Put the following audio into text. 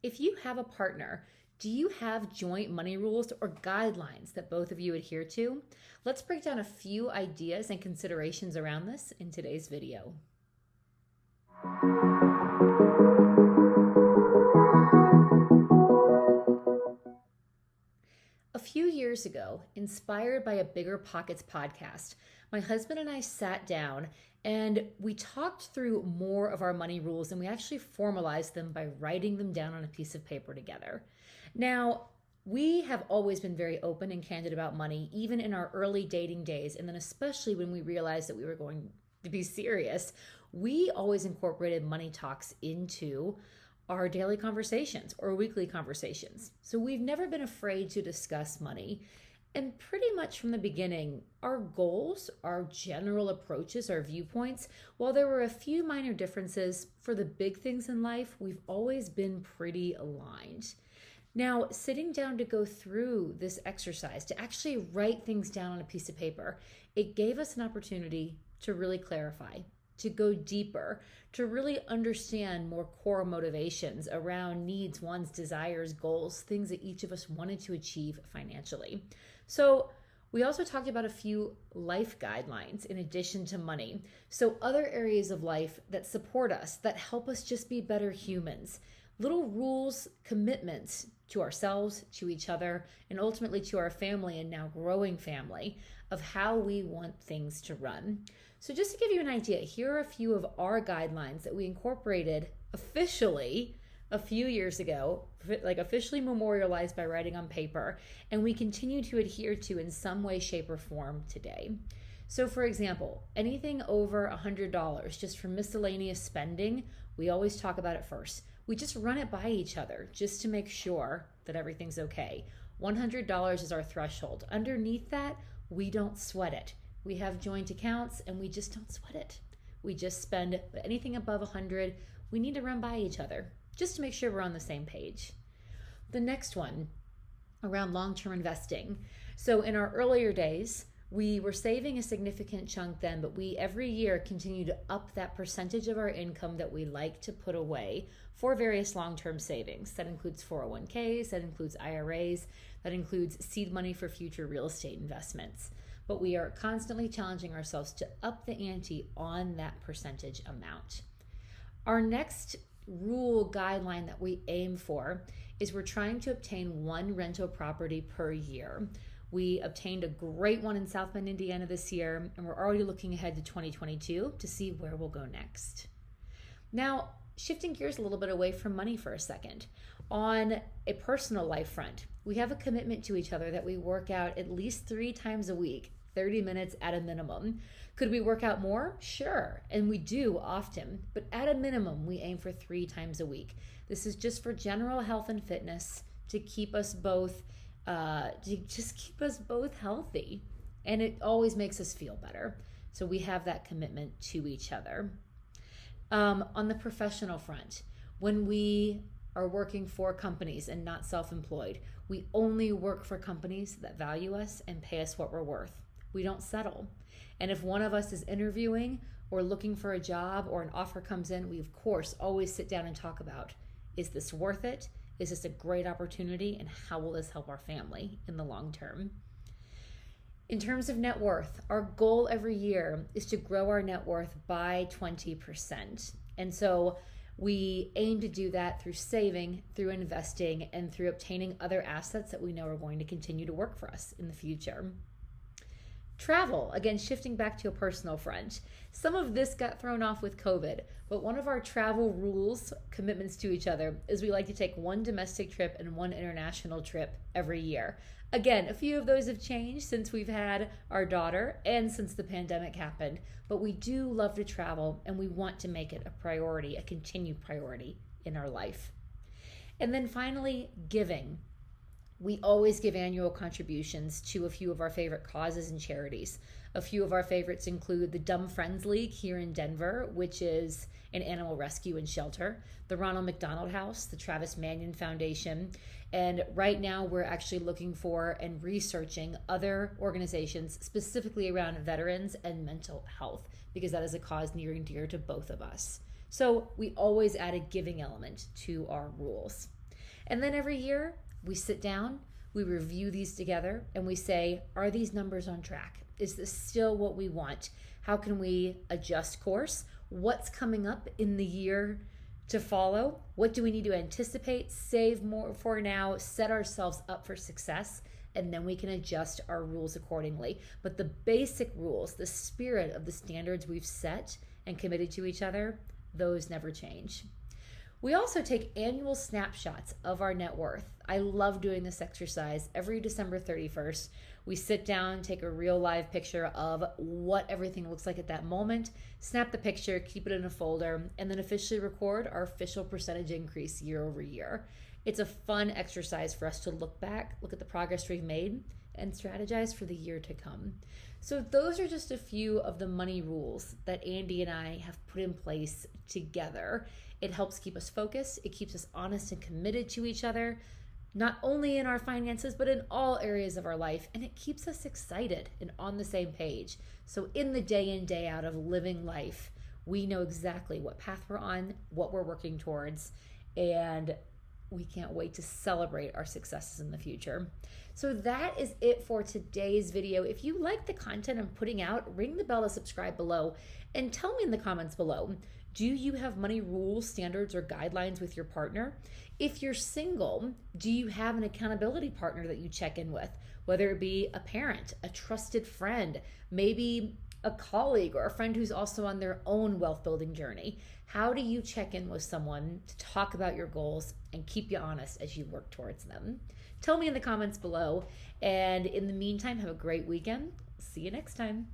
If you have a partner, do you have joint money rules or guidelines that both of you adhere to? Let's break down a few ideas and considerations around this in today's video. A few years ago, inspired by a Bigger Pockets podcast, my husband and I sat down and we talked through more of our money rules, and we actually formalized them by writing them down on a piece of paper together. Now, we have always been very open and candid about money, even in our early dating days, and then especially when we realized that we were going to be serious, we always incorporated money talks into our daily conversations or weekly conversations. So we've never been afraid to discuss money. And pretty much from the beginning, our goals, our general approaches, our viewpoints, while there were a few minor differences, for the big things in life, we've always been pretty aligned. Now, sitting down to go through this exercise, to actually write things down on a piece of paper, it gave us an opportunity to really clarify, to go deeper, to really understand more core motivations around needs, wants, desires, goals, things that each of us wanted to achieve financially. So we also talked about a few life guidelines in addition to money. So other areas of life that support us, that help us just be better humans. Little rules, commitments to ourselves, to each other, and ultimately to our family and now growing family of how we want things to run. So just to give you an idea, here are a few of our guidelines that we incorporated officially a few years ago, like officially memorialized by writing on paper, and we continue to adhere to in some way, shape, or form today. So for example, anything over $100 just for miscellaneous spending, we always talk about it first. We just run it by each other just to make sure that everything's okay. $100 is our threshold. Underneath that, we don't sweat it. We have joint accounts and we just don't sweat it. We just spend anything above 100, we need to run by each other just to make sure we're on the same page. The next one, around long-term investing. So in our earlier days, we were saving a significant chunk then, but we every year continue to up that percentage of our income that we like to put away for various long-term savings. That includes 401ks, that includes IRAs, that includes seed money for future real estate investments. But we are constantly challenging ourselves to up the ante on that percentage amount. Our next rule guideline that we aim for is we're trying to obtain one rental property per year. We obtained a great one in South Bend, Indiana this year, and we're already looking ahead to 2022 to see where we'll go next. Now, shifting gears a little bit away from money for a second. On a personal life front, we have a commitment to each other that we work out at least 3 times a week, 30 minutes at a minimum. Could we work out more? Sure, and we do often, but at a minimum, we aim for 3 times a week. This is just for general health and fitness to keep us both healthy, and it always makes us feel better. So we have that commitment to each other. On the professional front, when we are working for companies and not self-employed, we only work for companies that value us and pay us what we're worth. We don't settle. And if one of us is interviewing or looking for a job or an offer comes in, we of course always sit down and talk about, is this worth it? Is this a great opportunity? And how will this help our family in the long term? In terms of net worth, our goal every year is to grow our net worth by 20%. And so we aim to do that through saving, through investing, and through obtaining other assets that we know are going to continue to work for us in the future. Travel, again, shifting back to a personal front. Some of this got thrown off with COVID, but one of our travel rules, commitments to each other, is we like to take one domestic trip and one international trip every year. Again, a few of those have changed since we've had our daughter and since the pandemic happened, but we do love to travel and we want to make it a priority, a continued priority in our life. And then finally, giving. We always give annual contributions to a few of our favorite causes and charities. A few of our favorites include the Dumb Friends League here in Denver, which is an animal rescue and shelter, the Ronald McDonald House, the Travis Manion Foundation, and right now we're actually looking for and researching other organizations specifically around veterans and mental health, because that is a cause near and dear to both of us. So we always add a giving element to our rules. And then every year we sit down, we review these together, and we say, are these numbers on track? Is this still what we want? How can we adjust course? What's coming up in the year to follow? What do we need to anticipate, save more for now, set ourselves up for success, and then we can adjust our rules accordingly. But the basic rules, the spirit of the standards we've set and committed to each other, those never change. We also take annual snapshots of our net worth. I love doing this exercise. Every December 31st, we sit down, take a real live picture of what everything looks like at that moment, snap the picture, keep it in a folder, and then officially record our official percentage increase year over year. It's a fun exercise for us to look back, look at the progress we've made, and strategize for the year to come. So those are just a few of the money rules that Andy and I have put in place together. It helps keep us focused. It keeps us honest and committed to each other, not only in our finances, but in all areas of our life. And it keeps us excited and on the same page. So in the day in, day out of living life, we know exactly what path we're on, what we're working towards, and we can't wait to celebrate our successes in the future. So that is it for today's video. If you like the content I'm putting out, ring the bell to subscribe below and tell me in the comments below, do you have money rules, standards, or guidelines with your partner? If you're single, do you have an accountability partner that you check in with? Whether it be a parent, a trusted friend, maybe a colleague or a friend who's also on their own wealth building journey. How do you check in with someone to talk about your goals and keep you honest as you work towards them? Tell me in the comments below. And in the meantime, have a great weekend. See you next time.